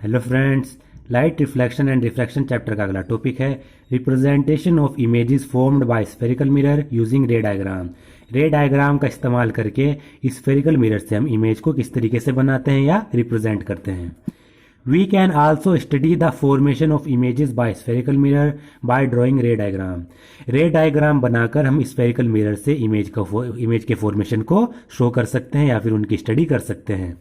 Hello friends, light reflection and refraction chapter का अगला topic है representation of images formed by spherical mirror using रे diagram. Ray diagram का इस्तेमाल करके स्फेरिकल मिरर से हम इमेज को किस तरीके से बनाते हैं या रिप्रेजेंट करते हैं। We can also study the formation of images by spherical mirror by drawing ray diagram. Ray diagram बनाकर हम स्फेरिकल मिरर से इमेज के फॉर्मेशन को शो कर सकते हैं या फिर उनकी स्टडी कर सकते हैं।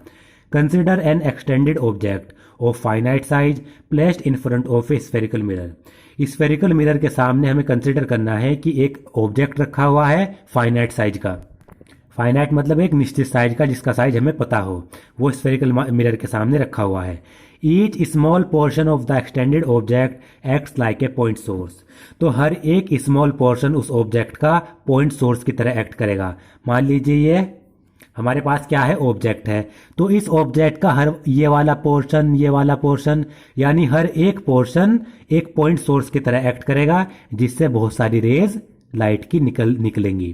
Consider N extended object of finite size placed in front of A spherical mirror. Spherical mirror के सामने हमें कंसिडर करना है कि एक ऑब्जेक्ट रखा हुआ है फाइनाइट साइज का। फाइनाइट मतलब एक निश्चित साइज का जिसका साइज हमें पता हो, वो स्फेरिकल मिरर के सामने रखा हुआ है। Each small portion of the extended object acts like a point source. तो हर एक स्मॉल पोर्शन उस ऑब्जेक्ट का पॉइंट सोर्स की तरह एक्ट करेगा। मान लीजिए ये हमारे पास क्या है, ऑब्जेक्ट है, तो इस ऑब्जेक्ट का हर ये वाला पोर्शन यानी हर एक पोर्शन एक पॉइंट सोर्स की तरह एक्ट करेगा जिससे बहुत सारी रेज लाइट की निकलेंगी।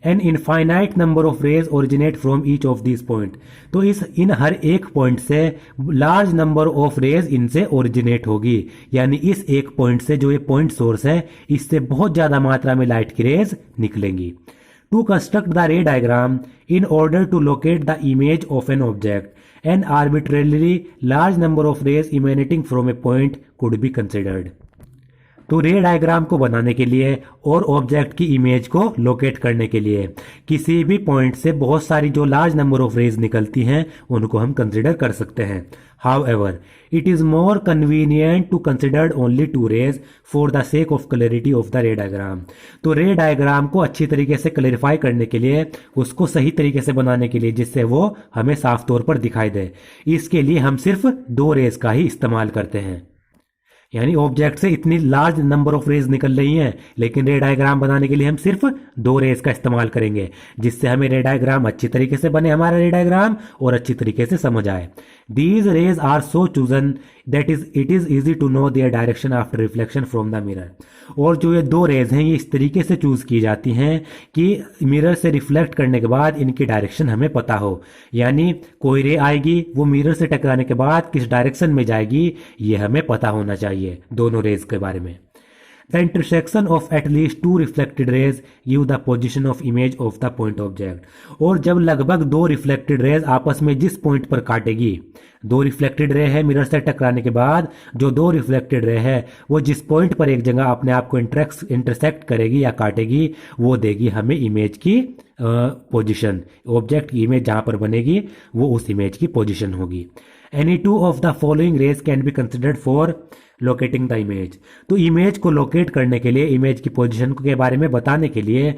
An infinite number of rays originate from each of this point. तो इन हर एक पॉइंट से लार्ज नंबर ऑफ रेज इनसे ओरिजिनेट होगी, यानी इस एक पॉइंट से जो ये पॉइंट सोर्स है इससे बहुत ज्यादा मात्रा में लाइट की रेज निकलेंगी। To construct the ray diagram in order to locate the image of an object, an arbitrarily large number of rays emanating from a point could be considered. तो रे डायग्राम को बनाने के लिए और ऑब्जेक्ट की इमेज को लोकेट करने के लिए किसी भी पॉइंट से बहुत सारी जो लार्ज नंबर ऑफ रेज निकलती हैं उनको हम कंसिडर कर सकते हैं। However, it is more convenient to consider only two rays for the sake of clarity of the ray diagram. तो रे डायग्राम को अच्छी तरीके से क्लैरिफाई करने के लिए, उसको सही तरीके से बनाने के लिए जिससे वो हमें साफ तौर पर दिखाई दे, इसके लिए हम सिर्फ दो रेज का ही इस्तेमाल करते हैं। यानी ऑब्जेक्ट से इतनी लार्ज नंबर ऑफ रेज निकल रही हैं, लेकिन रे डायग्राम बनाने के लिए हम सिर्फ दो रेज का इस्तेमाल करेंगे जिससे हमें रे डायग्राम अच्छी तरीके से बने, हमारा रे डायग्राम, और अच्छी तरीके से समझ आए। These rays are so chosen that it is easy to know their direction after reflection from the mirror. और जो ये दो रेज हैं ये इस तरीके से चूज की जाती हैं कि मिरर से रिफ्लेक्ट करने के बाद इनकी डायरेक्शन हमें पता हो, यानी कोई रे आएगी वो मिरर से टकराने के बाद किस डायरेक्शन में जाएगी ये हमें पता होना चाहिए दोनों रेज के बारे में। The intersection of at least two reflected rays give the position of image of the point object. और जब लगभग दो रिफ्लेक्टेड रेज आपस में जिस पॉइंट पर काटेगी, दो रिफ्लेक्टेड रे है मिरर से टकराने के बाद, जो दो रिफ्लेक्टेड रे है वो जिस पॉइंट पर एक जगह अपने आप को इंटरसेक्ट करेगी या काटेगी वो देगी हमें इमेज की पोजीशन। ऑब्जेक्ट की इमेज जहां पर बनेगी वो उस इमेज की पोजीशन होगी। Any two of the following raise can be considered for locating the image. तो इमेज को लोकेट करने के लिए, इमेज की पोजीशन के बारे में बताने के लिए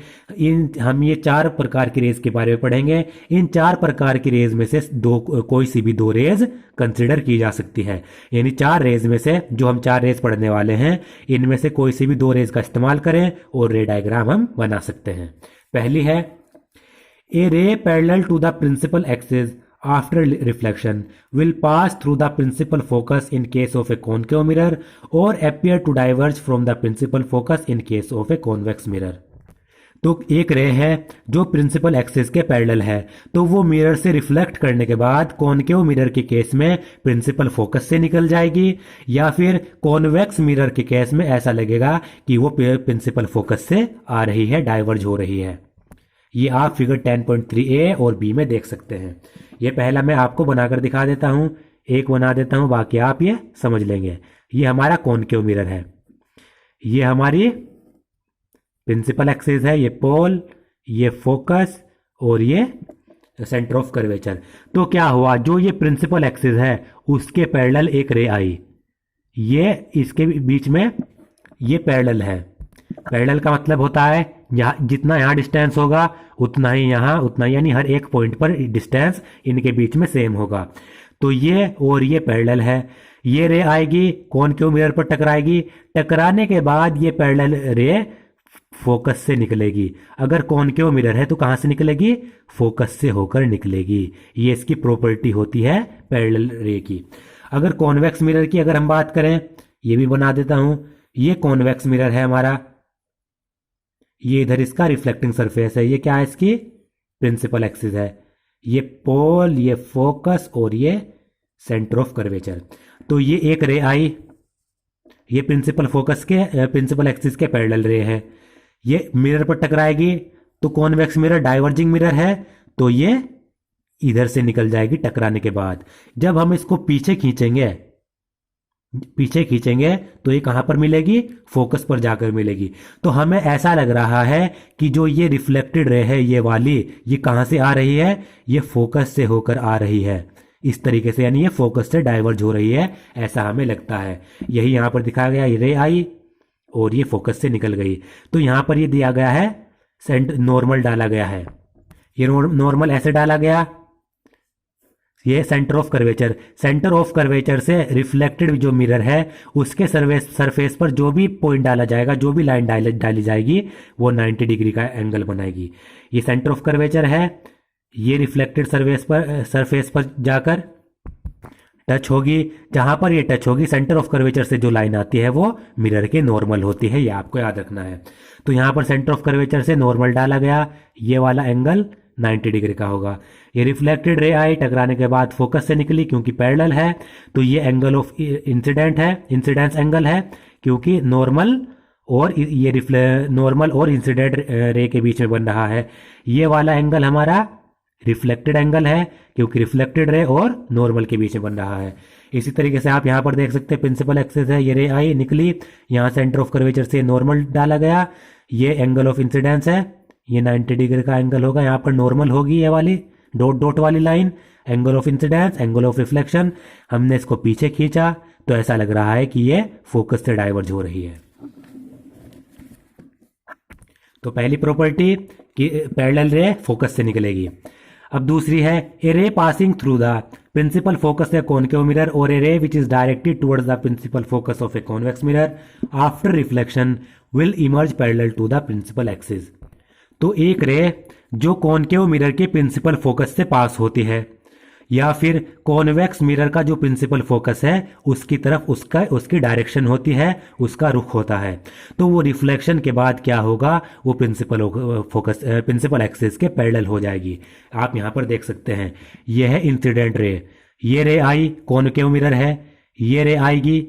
हम ये चार प्रकार की रेज के बारे में पढ़ेंगे। इन चार प्रकार की रेज में से कोई सी भी दो रेज कंसिडर की जा सकती है। यानी चार रेज में से जो हम चार रेज पढ़ने वाले हैं इनमें से कोई सी भी दो रेज का इस्तेमाल करें और रे डायग्राम हम बना सकते हैं। पहली है a ray parallel to the principal axis after reflection will pass through the principal focus in case of a concave mirror or appear to diverge from the principal focus in case of a convex mirror। तो एक रे है जो principal axis के parallel है, तो वो mirror से रिफ्लेक्ट करने के बाद कॉनकेव मिरर के केस में प्रिंसिपल फोकस से निकल जाएगी, या फिर कॉन्वेक्स मिरर के केस में ऐसा लगेगा कि वो प्रिंसिपल फोकस से आ रही है, डाइवर्ज हो रही है। ये आप फिगर 10.3a और b में देख सकते हैं। ये पहला मैं आपको बनाकर दिखा देता हूं, एक बना देता हूं, बाकी आप ये समझ लेंगे। ये हमारा कॉनकेव मिरर है, ये हमारी प्रिंसिपल एक्सिस है, ये पोल, ये फोकस और ये सेंटर ऑफ कर्वेचर। तो क्या हुआ, जो ये प्रिंसिपल एक्सिस है उसके पैरेलल एक रे आई, ये इसके बीच में ये पैरेलल है। पैरेलल का मतलब होता है जितना यहाँ डिस्टेंस होगा उतना ही यहाँ, उतना यानी हर एक पॉइंट पर डिस्टेंस इनके बीच में सेम होगा। तो ये और ये पैरेलल है, ये रे आएगी कॉनकेव मिरर पर टकराएगी, टकराने के बाद ये पैरेलल रे फोकस से निकलेगी। अगर कॉनकेव मिरर है तो कहां से निकलेगी, फोकस से होकर निकलेगी। ये इसकी प्रॉपर्टी होती है पैरेलल रे की। अगर कॉन्वेक्स मिरर की अगर हम बात करें, ये भी बना देता हूं, ये कॉन्वेक्स मिरर है हमारा, ये इधर इसका रिफ्लेक्टिंग सरफेस है, ये क्या है इसकी प्रिंसिपल एक्सिस है, ये पोल, ये फोकस और ये सेंटर ऑफ कर्वेचर। तो ये एक रे आई, ये प्रिंसिपल एक्सिस के पैरेलल रे है, ये मिरर पर टकराएगी तो कॉन्वेक्स मिरर डाइवर्जिंग मिरर है, तो ये इधर से निकल जाएगी टकराने के बाद। जब हम इसको पीछे खींचेंगे तो ये कहां पर मिलेगी, फोकस पर जाकर मिलेगी। तो हमें ऐसा लग रहा है कि जो ये रिफ्लेक्टेड रे है ये वाली, ये कहां से आ रही है, ये फोकस से होकर आ रही है इस तरीके से, यानी ये फोकस से डाइवर्ज हो रही है, ऐसा हमें लगता है। यही यहां पर दिखाया गया, ये रे आई और ये फोकस से निकल गई। तो यहां पर ये दिया गया है नॉर्मल डाला गया है, ये नॉर्मल ऐसे डाला गया, ये सेंटर ऑफ कर्वेचर से रिफ्लेक्टेड जो मिरर है उसके सरफेस पर जो भी पॉइंट डाला जाएगा, जो भी लाइन डाली जाएगी, वो 90 डिग्री का एंगल बनाएगी। ये सेंटर ऑफ कर्वेचर है, ये रिफ्लेक्टेड सरफेस पर जाकर टच होगी। जहां पर ये टच होगी, सेंटर ऑफ कर्वेचर से जो लाइन आती है वो मिरर के नॉर्मल होती है, ये आपको याद रखना है। तो यहां पर सेंटर ऑफ कर्वेचर से नॉर्मल डाला गया, ये वाला एंगल 90 डिग्री का होगा। ये रिफ्लेक्टेड रे आई टकराने के बाद फोकस से निकली, क्योंकि पैरेलल है, तो ये एंगल ऑफ इंसिडेंस एंगल है, क्योंकि नॉर्मल और इंसिडेंट रे के बीच में बन रहा है। ये वाला एंगल हमारा रिफ्लेक्टेड एंगल है, क्योंकि रिफ्लेक्टेड रे और नॉर्मल के बीच में बन रहा है। इसी तरीके से आप यहां पर देख सकते हैं, प्रिंसिपल एक्सिस है, ये रे आई निकली, यहां सेंटर ऑफ कर्वेचर से नॉर्मल डाला गया, ये एंगल ऑफ इंसिडेंस है, ये 90 डिग्री का एंगल होगा, यहाँ पर नॉर्मल होगी ये वाली डॉट वाली line, angle of incidence, angle of reflection. हमने इसको पीछे खींचा तो ऐसा लग रहा है कि ये फोकस से डाइवर्ज हो रही है। तो पहली प्रॉपर्टी कि पैरेलल रे फोकस से निकलेगी। अब दूसरी है, a ray passing through the principal focus a concave mirror और a ray which is directed towards the principal focus of a convex mirror after reflection will emerge parallel to the principal axis. तो एक ray जो concave mirror के principal focus से पास होती है, या फिर कॉन्वेक्स मिरर का जो प्रिंसिपल फोकस है उसकी तरफ उसकी डायरेक्शन होती है, उसका रुख होता है, तो वो रिफ्लेक्शन के बाद क्या होगा, वो प्रिंसिपल एक्सिस के पैरेलल हो जाएगी। आप यहां पर देख सकते हैं, ये है इंसिडेंट रे, ये रे आई कॉनकेव मिरर है, ये रे आएगी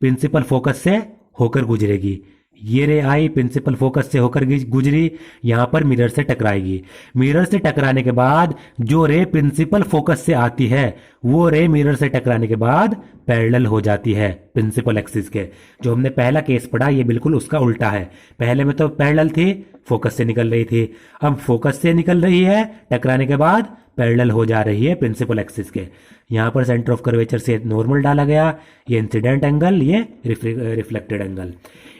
प्रिंसिपल फोकस से होकर गुजरेगी, ये रे आई प्रिंसिपल फोकस से होकर गुजरी, यहां पर मिरर से टकराएगी। मिरर से टकराने के बाद जो रे प्रिंसिपल फोकस से आती है वो रे मिरर से टकराने के बाद पैरेलल हो जाती है प्रिंसिपल एक्सिस के। जो हमने पहला केस पढ़ा ये बिल्कुल उसका उल्टा है, पहले में तो पैरेलल थी, फोकस से निकल रही थी, अब फोकस से निकल रही है, टकराने के बाद पैरेलल हो जा रही है प्रिंसिपल एक्सिस के। यहां पर सेंटर ऑफ कर्वेचर से नॉर्मल डाला गया, ये इंसिडेंट एंगल, ये रिफ्लेक्टेड एंगल।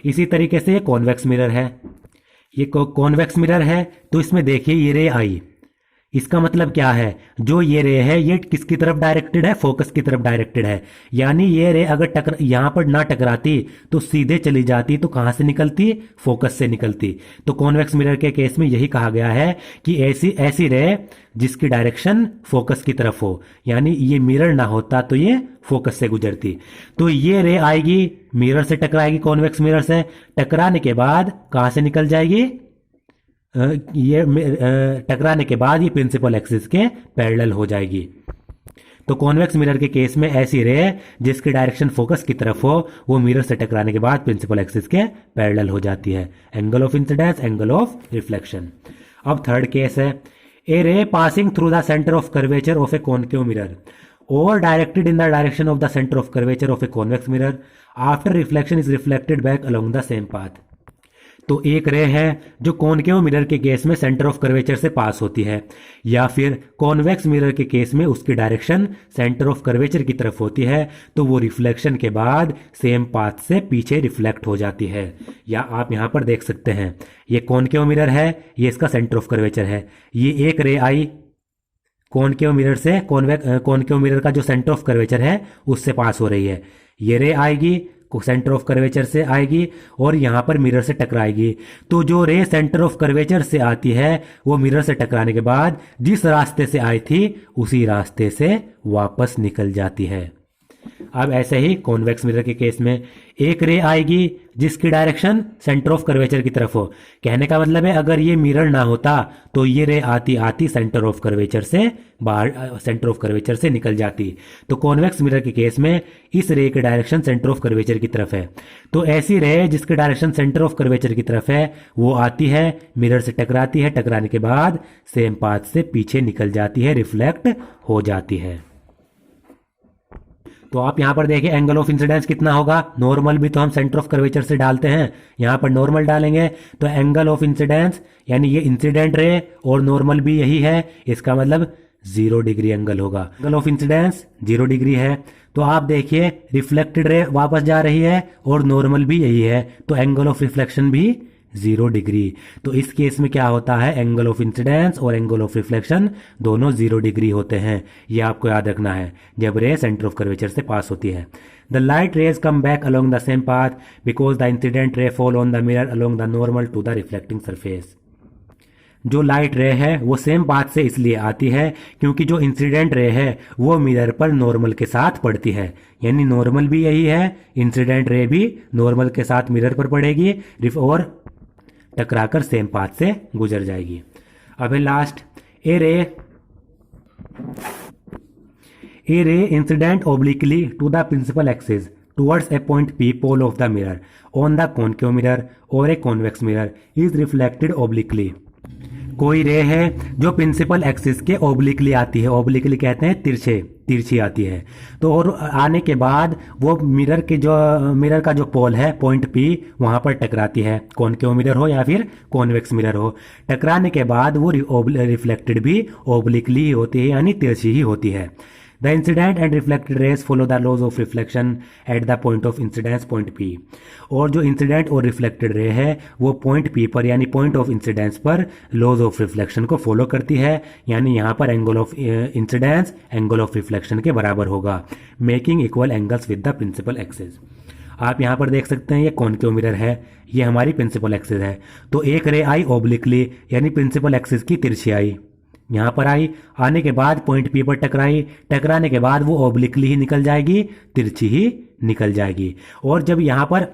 इसी तरीके से ये कॉन्वेक्स मिरर है, ये कॉन्वेक्स मिरर है, तो इसमें देखिए ये रे आई, इसका मतलब क्या है, जो ये रे है ये किसकी तरफ डायरेक्टेड है, फोकस की तरफ डायरेक्टेड है। यानी ये रे अगर यहां पर ना टकराती तो सीधे चली जाती, तो कहां से निकलती, फोकस से निकलती। तो कॉन्वेक्स मिरर के केस में यही कहा गया है कि ऐसी रे जिसकी डायरेक्शन फोकस की तरफ हो, यानी ये मिरर ना होता तो ये फोकस से गुजरती। तो ये रे आएगी, मिरर से टकराएगी, कॉन्वेक्स मिरर से टकराने के बाद कहां से निकल जाएगी, ये टकराने के बाद ये प्रिंसिपल एक्सिस के पैरेलल हो जाएगी। तो कॉन्वेक्स मिरर के केस में ऐसी रे जिसकी डायरेक्शन फोकस की तरफ हो वो मिरर से टकराने के बाद प्रिंसिपल एक्सिस के पैरेलल हो जाती है, angle of incidence, angle of reflection. अब थर्ड केस है, a ray passing through the centre of curvature of a concave mirror or directed in the direction of the center of curvature of a convex mirror after reflection is reflected back along the same path। तो एक रे है जो concave mirror के case में centre of curvature से पास होती है, या फिर कॉन्वेक्स मिरर के केस में उसकी डायरेक्शन सेंटर ऑफ कर्वेचर की तरफ होती है, तो वो रिफ्लेक्शन के बाद सेम पाथ से पीछे रिफ्लेक्ट हो जाती है। या आप यहां पर देख सकते हैं, ये कॉनकेव मिरर है, ये इसका सेंटर ऑफ कर्वेचर है, ये एक रे आई कॉनकेव मिरर से कॉनकेव मिरर का जो सेंटर ऑफ कर्वेचर है उससे पास हो रही है, ये रे आएगी सेंटर ऑफ कर्वेचर से आएगी और यहां पर मिरर से टकराएगी। तो जो रे सेंटर ऑफ कर्वेचर से आती है वो मिरर से टकराने के बाद जिस रास्ते से आई थी उसी रास्ते से वापस निकल जाती है। अब ऐसे ही कॉन्वेक्स मिरर के केस में एक रे आएगी जिसकी डायरेक्शन सेंटर ऑफ कर्वेचर की तरफ हो। कहने का मतलब है अगर ये मिरर ना होता तो ये रे आती आती सेंटर ऑफ कर्वेचर से बाहर, सेंटर ऑफ कर्वेचर से निकल जाती। तो कॉन्वेक्स मिरर के केस में इस रे की डायरेक्शन सेंटर ऑफ कर्वेचर की तरफ है। तो ऐसी रे जिसकी डायरेक्शन सेंटर ऑफ कर्वेचर की तरफ है वो आती है, मिरर से टकराती है, टकराने के बाद सेम पाथ से पीछे निकल जाती है, रिफ्लेक्ट हो जाती है। तो आप यहां पर देखिए एंगल ऑफ इंसिडेंस कितना होगा। नॉर्मल भी तो हम सेंटर ऑफ कर्वेचर से डालते हैं, यहां पर नॉर्मल डालेंगे तो एंगल ऑफ इंसिडेंस यानी ये इंसिडेंट रे और नॉर्मल भी यही है, इसका मतलब 0 डिग्री एंगल होगा। एंगल ऑफ इंसिडेंस 0 डिग्री है। तो आप देखिए रिफ्लेक्टेड रे वापस जा रही है और नॉर्मल भी यही है, तो एंगल ऑफ रिफ्लेक्शन भी 0 डिग्री। तो इस केस में क्या होता है, एंगल ऑफ इंसिडेंस और एंगल ऑफ रिफ्लेक्शन दोनों 0 डिग्री होते हैं। ये आपको याद रखना है जब रे सेंटर ऑफ कर्वेचर से पास होती है। The light rays come back along the same path because the incident ray fall on the mirror along the normal to the reflecting surface. जो लाइट रे है वो सेम पाथ से इसलिए आती है क्योंकि जो इंसिडेंट रे है वो मिरर पर नॉर्मल के साथ पड़ती है, यानी नॉर्मल भी यही है, इंसिडेंट रे भी नॉर्मल के साथ मिरर पर पड़ेगी और टकराकर सेम पाथ से गुजर जाएगी। अब है last a ray incident obliquely to the principal axis towards a point P pole of the mirror on the concave mirror और a convex mirror is reflected obliquely. कोई रे है जो प्रिंसिपल एक्सिस के ओब्लिकली आती है, obliquely कहते हैं तिरछी आती है। तो और आने के बाद वो मिरर का जो पोल है पॉइंट P वहां पर टकराती है, कॉनकेव मिरर हो या फिर कॉन्वेक्स मिरर हो। टकराने के बाद वो रिफ्लेक्टेड भी ओब्लिकली ही होती है, यानी तिरछी ही होती है। The incident and reflected rays follow the laws of reflection at the point of incidence point P। और जो इंसिडेंट और रिफ्लेक्टेड रे है वो पॉइंट P पर यानी पॉइंट ऑफ इंसिडेंस पर लॉज ऑफ रिफ्लेक्शन को फॉलो करती है, यानी यहाँ पर angle of incidence angle of reflection के बराबर होगा, making equal angles with the principal axis. आप यहाँ पर देख सकते हैं ये कॉनकेव मिरर है, ये हमारी प्रिंसिपल एक्सिस है। तो एक रे आई ओब्लिकली यानी प्रिंसिपल एक्सिस की तिरछी आई, यहां पर आई, आने के बाद पॉइंट P पर टकराई, टकराने के बाद वो ओब्लिकली ही निकल जाएगी, तिरछी ही निकल जाएगी। और जब यहां पर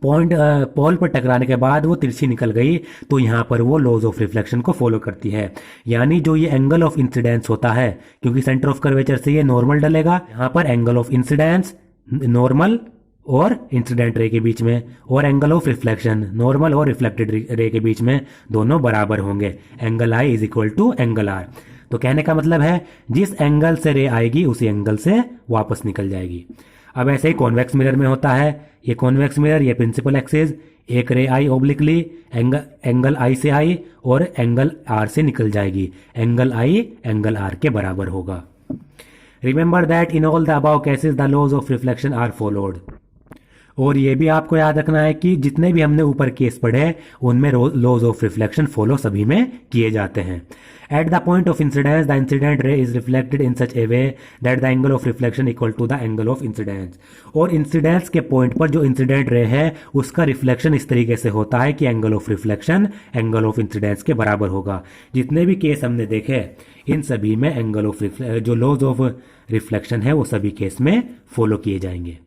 पोल पर टकराने के बाद वो तिरछी निकल गई तो यहां पर वो लॉज ऑफ रिफ्लेक्शन को फॉलो करती है, यानी जो ये एंगल ऑफ इंसिडेंस होता है, क्योंकि सेंटर ऑफ कर्वेचर से ये नॉर्मल डलेगा, यहां पर एंगल ऑफ इंसिडेंस नॉर्मल और इंसिडेंट रे के बीच में, और एंगल ऑफ रिफ्लेक्शन नॉर्मल और रिफ्लेक्टेड रे के बीच में दोनों बराबर होंगे। Angle I is equal to angle R. तो कहने का मतलब है जिस एंगल से रे आएगी उसी एंगल से वापस निकल जाएगी। अब ऐसे ही कॉन्वेक्स मिरर में होता है, ये कॉन्वेक्स मिरर, ये प्रिंसिपल एक्सिस, एक रे आई ओब्लिकली, एंगल आई से आई और एंगल आर से निकल जाएगी, एंगल आई एंगल आर के बराबर होगा। Remember that in all the above cases the laws of reflection are followed. और ये भी आपको याद रखना है कि जितने भी हमने ऊपर केस पढ़े उनमें लॉज ऑफ रिफ्लेक्शन फॉलो सभी में किए जाते हैं। At the point of incidence the incident ray is reflected in such a way that the angle of reflection equal to the angle of incidence. और इंसिडेंस के point पर जो incident ray है उसका रिफ्लेक्शन इस तरीके से होता है कि angle of reflection angle of incidence के बराबर होगा। जितने भी केस हमने देखे इन सभी में एंगल ऑफ जो लॉज ऑफ रिफ्लेक्शन है वो सभी केस में फॉलो किए जाएंगे।